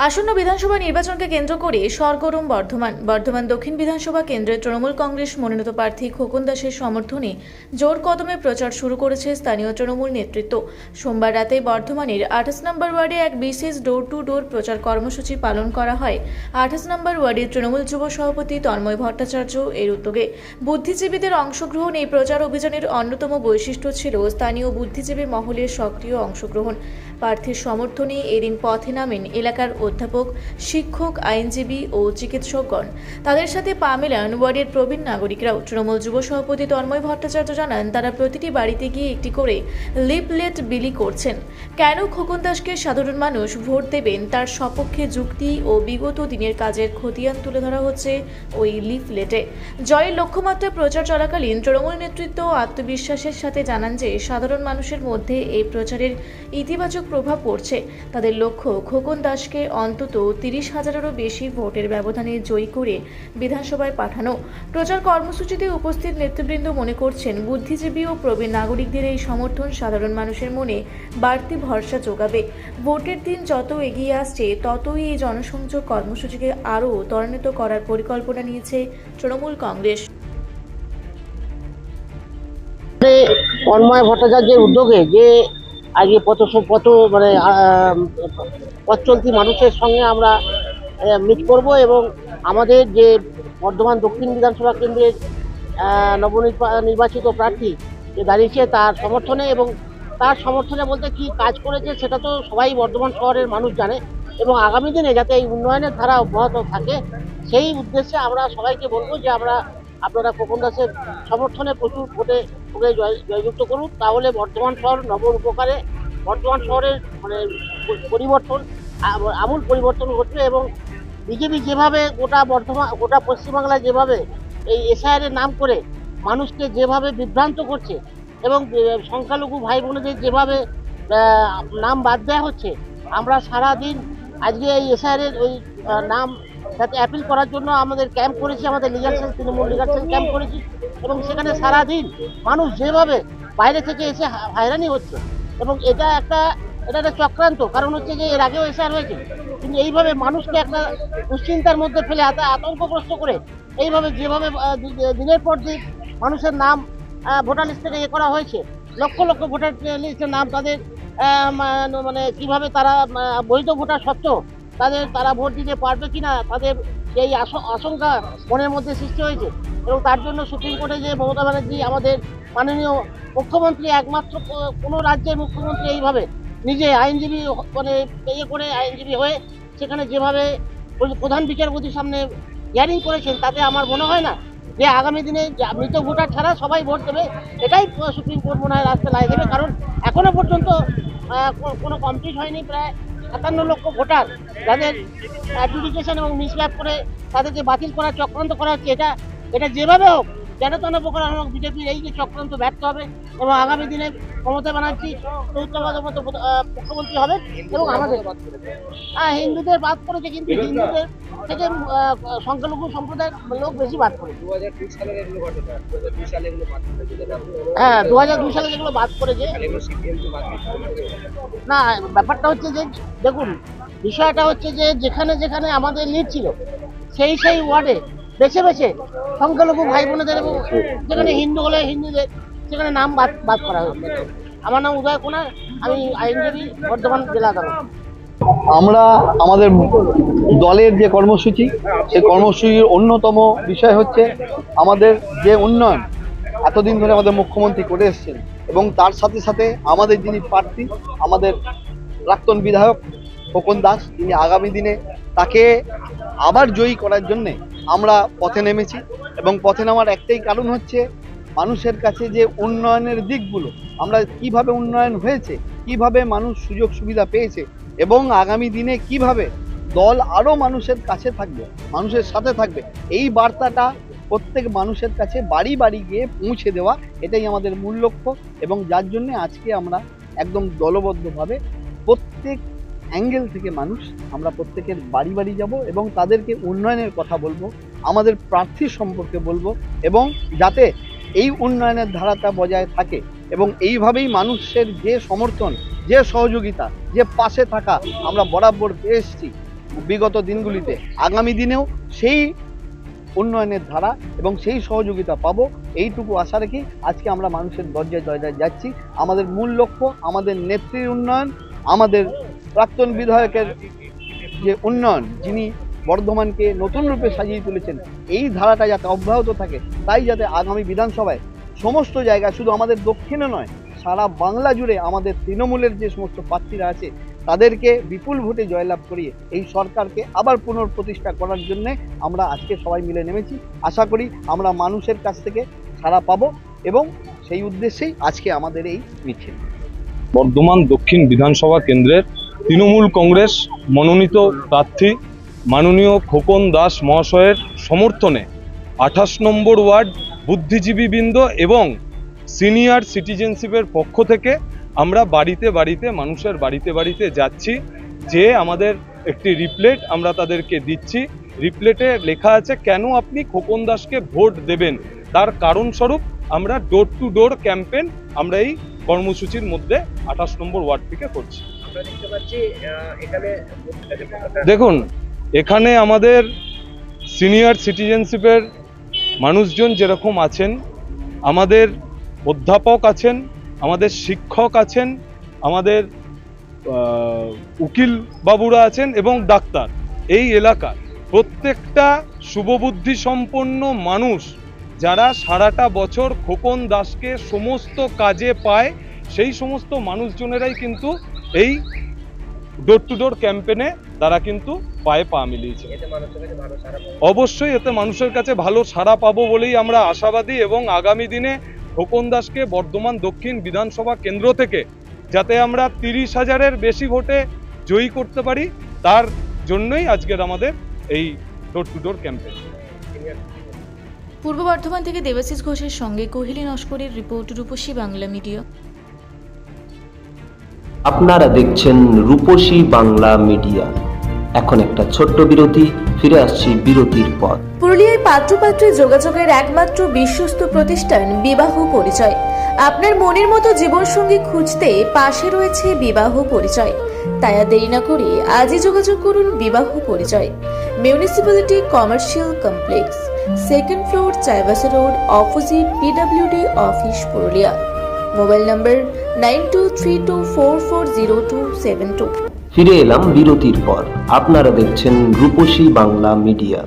আসন্ন বিধানসভা নির্বাচনকে কেন্দ্র করে সরগরম বর্ধমান দক্ষিণ বিধানসভা কেন্দ্রের তৃণমূল কংগ্রেস মনোনীত প্রার্থী খোকন দাসের সমর্থনে জোর কদমে প্রচার শুরু করেছে স্থানীয় তৃণমূল নেতৃত্ব। সোমবার রাতে বর্ধমানের 28 নম্বর ওয়ার্ডে এক বিশেষ ডোর টু ডোর প্রচার কর্মসূচি পালন করা হয়। 28 নম্বর ওয়ার্ডের তৃণমূল যুব সভাপতি তন্ময় ভট্টাচার্য এর উদ্যোগে বুদ্ধিজীবীদের অংশগ্রহণ এই প্রচার অভিযানের অন্যতম বৈশিষ্ট্য ছিল স্থানীয় বুদ্ধিজীবী মহলের সক্রিয় অংশগ্রহণ। প্রার্থীর সমর্থনে এদিন পথে নামেন এলাকার অধ্যাপক, শিক্ষক, আইনজীবী ও চিকিৎসকগণ। তাদের সাথে পা মেলান ওয়ার্ডের প্রবীণ নাগরিকরাও। তৃণমূল যুব সভাপতি তন্ময় ভট্টাচার্য জানান, তারা প্রতিটি বাড়িতে গিয়ে একটি করে লিফলেট বিলি করছেন। কেন খোকন দাসকে সাধারণ মানুষ ভোট দেবেন তার সপক্ষে যুক্তি ও বিগত দিনের কাজের খতিয়ান তুলে ধরা হচ্ছে ওই লিফলেটে। জয়ের লক্ষ্যমাত্রা প্রচার চলাকালীন তৃণমূল নেতৃত্ব আত্মবিশ্বাসের সাথে জানান যে সাধারণ মানুষের মধ্যে এই প্রচারের ইতিবাচক প্রভাব পড়ছে। তাদের লক্ষ্য খোকন দাসকে অন্তত 30,000-এরও বেশি ভোটের ব্যবধানে জয়ী করে বিধানসভায় পাঠানো। প্রচার কর্মসূচিতে উপস্থিত নেতৃবৃন্দ মনে করছেন, বুদ্ধিজীবী ও প্রবীণ নাগরিকদের এই সমর্থন সাধারণ মানুষের মনে বাড়তি ভরসা যোগাবে। ভোটের দিন যত এগিয়ে আসছে ততই এই জনসংযোগ কর্মসূচিকে আরও ত্বরান্বিত করার পরিকল্পনা নিয়েছে তৃণমূল কংগ্রেস। তন্ময় ভট্টাচার্যের উদ্যোগে যে আজকে কত মানে পথ চলতি মানুষের সঙ্গে আমরা মিট করব এবং আমাদের যে বর্ধমান দক্ষিণ বিধানসভা কেন্দ্রের নবনির্বাচিত প্রার্থী যে দাঁড়িয়েছে তার সমর্থনে, এবং তার সমর্থনে বলতে কি কাজ করেছে সেটা তো সবাই বর্ধমান শহরের মানুষ জানে, এবং আগামী দিনে যাতে এই উন্নয়নের ধারা অব্যাহত থাকে সেই উদ্দেশ্যে আমরা সবাইকে বলবো যে আপনারা খোকন দাসের সমর্থনে প্রচুর ভোটে জয়যুক্ত করুন। তাহলে বর্ধমান শহর উপকারে বর্ধমান শহরের মানে পরিবর্তন, আমূল পরিবর্তন ঘটবে। এবং বিজেপি যেভাবে গোটা পশ্চিমবাংলায় যেভাবে এই এসআইআর নাম করে মানুষকে যেভাবে বিভ্রান্ত করছে এবং সংখ্যালঘু ভাই বোনেদের যেভাবে নাম বাদ দেওয়া হচ্ছে, আমরা সারাদিন আজকে এই এসআইআর ওই নাম যাতে অ্যাপিল করার জন্য আমাদের ক্যাম্প করেছি, আমাদের legal sell Trinamool legal sell camp করেছি, এবং সেখানে সারাদিন মানুষ যেভাবে বাইরে থেকে এসে হয়রানি হচ্ছে, এবং এটা একটা চক্রান্ত। কারণ হচ্ছে যে এর আগেও এসআর হয়েছে, কিন্তু এইভাবে মানুষকে একটা দুশ্চিন্তার মধ্যে ফেলে আতঙ্কগ্রস্ত করে এইভাবে যেভাবে দিনের পর দিন মানুষের নাম ভোটার লিস্ট থেকে করা হয়েছে, লক্ষ লক্ষ ভোটার লিস্টের নাম তাদের মানে কিভাবে তারা বৈধ ভোটার সত্ত্বেও তারা ভোট দিতে পারবে কিনা তাদের সেই আশঙ্কা মনের মধ্যে সৃষ্টি হয়েছে। এবং তার জন্য সুপ্রিম কোর্টে যে মমতা ব্যানার্জি আমাদের মাননীয় মুখ্যমন্ত্রী, একমাত্র কোনো রাজ্যের মুখ্যমন্ত্রী এইভাবে নিজে আইনজীবী মানে করে আইনজীবী হয়ে সেখানে যেভাবে প্রধান বিচারপতির সামনে হিয়ারিং করেছেন, তাতে আমার মনে হয় না যে আগামী দিনে মৃত ভোটার ছাড়া সবাই ভোট দেবে। এটাই সুপ্রিম কোর্ট মনে হয় রাস্তায় লাগিয়ে দেবে। কারণ এখনো পর্যন্ত কোনো কমপ্লিট হয়নি, প্রায় 57 লক্ষ ভোটার যাদের অ্যাডজুডিকেশন এবং মিসল্যাপ করে তাদেরকে বাতিল করার চক্রান্ত করা হচ্ছে। এটা যেভাবে হোক যেন তেন প্রকার হোক বিজেপির এই যে চক্রান্ত ব্যর্থ হবে, এবং আগামী দিনে মমতা ব্যানার্জি চৌদ্দবারের মতো মুখ্যমন্ত্রী হবে। এবং আমাদের হিন্দুদের বাদ করেছে, কিন্তু হিন্দুদের থেকে সংখ্যালঘু সম্প্রদায়ের লোক বেশি বাদ করেছে। 2002 সালে এগুলো ঘটনা, 2002 সালে এগুলো বাদ করেছে। হ্যাঁ, 2002 সালে যেগুলো বাদ করেছে না, ব্যাপারটা হচ্ছে যে দেখুন, বিষয়টা হচ্ছে যে যেখানে যেখানে আমাদের লিড ছিল সেই ওয়ার্ডে বেছে বেছে সংখ্যালঘু ভাই বোনেদের, এবং যেখানে হিন্দু হলে হিন্দুদের সেখানে নাম বাদ করা হয়েছে। আমার নাম উদয় কুমার, আমি আইনজীবী, বর্ধমান জেলা আদালত। আমরা আমাদের দলের যে কর্মসূচি, সেই কর্মসূচির অন্যতম বিষয় হচ্ছে আমাদের যে উন্নয়ন এতদিন ধরে আমাদের মুখ্যমন্ত্রী করে এসেছেন, এবং তার সাথে সাথে আমাদের যিনি প্রার্থী, আমাদের প্রাক্তন বিধায়ক খোকন দাস, তিনি আগামী দিনে তাকে আবার জয়ী করার জন্যে আমরা পথে নেমেছি। এবং পথে নামার একটাই কারণ হচ্ছে মানুষের কাছে যে উন্নয়নের দিকগুলো, আমরা কিভাবে উন্নয়ন হয়েছে, কিভাবে মানুষ সুযোগ সুবিধা পেয়েছে, এবং আগামী দিনে কিভাবে দল আরও মানুষের কাছে থাকবে, মানুষের সাথে থাকবে, এই বার্তাটা প্রত্যেক মানুষের কাছে বাড়ি বাড়ি গিয়ে পৌঁছে দেওয়া, এটাই আমাদের মূল লক্ষ্য। এবং যার জন্যে আজকে আমরা একদম দলবদ্ধভাবে প্রত্যেক অ্যাঙ্গেল থেকে আমরা প্রত্যেকের বাড়ি বাড়ি যাব এবং তাদেরকে উন্নয়নের কথা বলবো, আমাদের প্রার্থীর সম্পর্কে বলবো, এবং যাতে এই উন্নয়নের ধারাটা বজায় থাকে। এবং এইভাবেই মানুষের যে সমর্থন, যে সহযোগিতা, যে পাশে থাকা আমরা বরাবর পেয়ে এসেছি, বিগত দিনগুলিতে, আগামী দিনেও সেই উন্নয়নের ধারা এবং সেই সহযোগিতা পাবো, এইটুকু আশা রেখে আজকে আমরা মানুষের দরজায় দরজায় যাচ্ছি। আমাদের মূল লক্ষ্য আমাদের নেত্রীর উন্নয়ন, আমাদের প্রাক্তন বিধায়কের যে উন্নয়ন, যিনি বর্ধমানকে নতুন রূপে সাজিয়ে তুলেছেন, এই ধারাটা যাতে অব্যাহত থাকে, তাই যাতে আগামী বিধানসভায় সমস্ত জায়গায়, শুধু আমাদের দক্ষিণে নয় সারা বাংলা জুড়ে আমাদের তৃণমূলের যে সমস্ত প্রার্থীরা আছে তাদেরকে বিপুল ভোটে জয়লাভ করিয়ে এই সরকারকে আবার পুনঃপ্রতিষ্ঠা করার জন্য আমরা আজকে সবাই মিলে নেমেছি। আশা করি আমরা মানুষের কাছ থেকে সাড়া পাবো এবং সেই উদ্দেশ্যেই আজকে আমাদের এই মিছিল। বর্ধমান দক্ষিণ বিধানসভা কেন্দ্রের তৃণমূল কংগ্রেস মনোনীত প্রার্থী মাননীয় খোকন দাস মহাশয়ের সমর্থনে 28 নম্বর ওয়ার্ড বুদ্ধিজীবীবৃন্দ এবং সিনিয়র সিটিজেনশিপের পক্ষ থেকে আমরা বাড়িতে বাড়িতে, মানুষের বাড়িতে বাড়িতে যাচ্ছি, যে আমাদের একটি রিপ্লেট আমরা তাদেরকে দিচ্ছি। রিপ্লেটে লেখা আছে কেন আপনি খোকন দাসকে ভোট দেবেন, তার কারণস্বরূপ আমরা ডোর টু ডোর ক্যাম্পেইন আমরা এই কর্মসূচির মধ্যে 28 নম্বর ওয়ার্ড থেকে করছি। আমরা দেখতে পাচ্ছি এখানে দেখুন, এখানে আমাদের সিনিয়র সিটিজেনশিপের মানুষজন যেরকম আছেন, আমাদের অধ্যাপক আছেন, আমাদের শিক্ষক আছেন, আমাদের উকিল বাবুরা আছেন এবং ডাক্তার, এই এলাকার প্রত্যেকটা শুভবুদ্ধি সম্পন্ন মানুষ যারা সারাটা বছর খোকন দাসকে সমস্ত কাজে পায়, সেই সমস্ত মানুষজনেরাই কিন্তু এই ডোর টু ডোর ক্যাম্পেইনে তারা কিন্তু পায়ে পা মিলিয়েছে। এতে মানুষের কাছে ভালো সাড়া পাওয়া অবশ্যই এতে মানুষের কাছে ভালো সাড়া পাবো বলেই আমরা আশাবাদী এবং আগামী দিনে খোকন দাসকে বর্ধমান দক্ষিণ বিধানসভা কেন্দ্র থেকে যাতে আমরা 30,000-এর বেশি ভোটে জয়ী করতে পারি, তার জন্যই আজকের আমাদের এই ডোর টু ডোর ক্যাম্পেইন। পূর্ব বর্ধমান থেকে দেবাশিস ঘোষের সঙ্গে কোহিলী নস্করের রিপোর্ট, রূপসী বাংলা মিডিয়া। আপনারা দেখছেন রূপসী বাংলা মিডিয়া। এখন একটা ছোট্ট বিরতি, ফিরে আসছি বিরতির পর। পুরুলিয়ায় পাত্রপাত্রী যোগাযোগের একমাত্র বিশ্বস্ত প্রতিষ্ঠান বিবাহ পরিচয়। আপনার মনের মতো জীবনসঙ্গী খুঁজতে পাশে রয়েছে বিবাহ পরিচয়। তাই আর দেরি না করে আজই যোগাযোগ করুন বিবাহ পরিচয়। Municipality commercial complex, 2nd floor, Chaibasa road, opposite PWD office, Purulia. Mobile নম্বর 9232440272। ফিরে এলাম বিরতির পর। আপনারা দেখছেন রূপসী বাংলা মিডিয়া।